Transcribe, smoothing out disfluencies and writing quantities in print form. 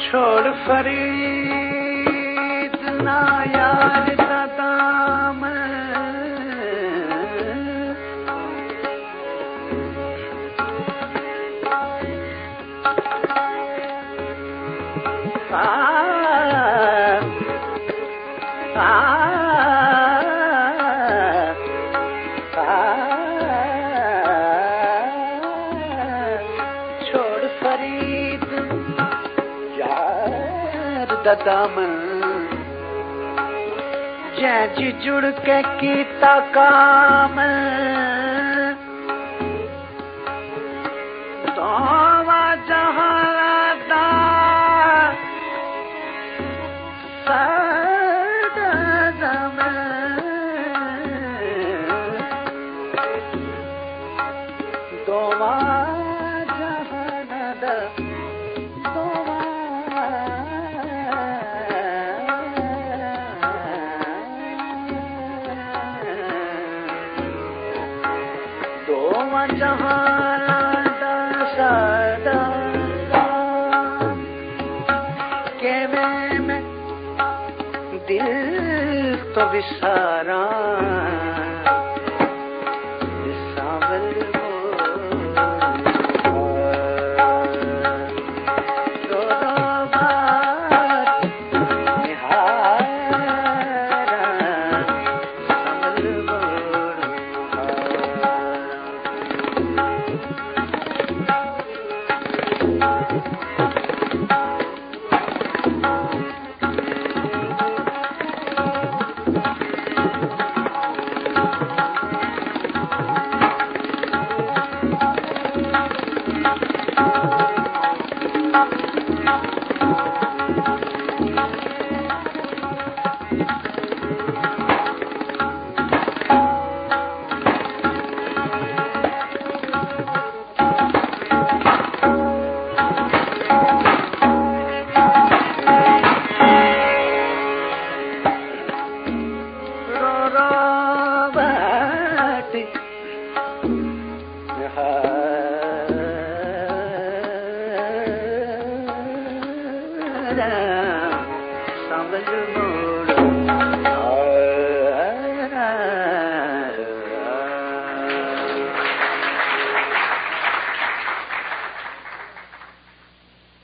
छोड़ फरीद ना यार दा दाम छोड़ फरीद यार दा दामन जैं जुड़ के कीता काम दोवा जहां दा सरदम दोवा जहां दा सदा के मैं दिल तो विसारा सावल समझ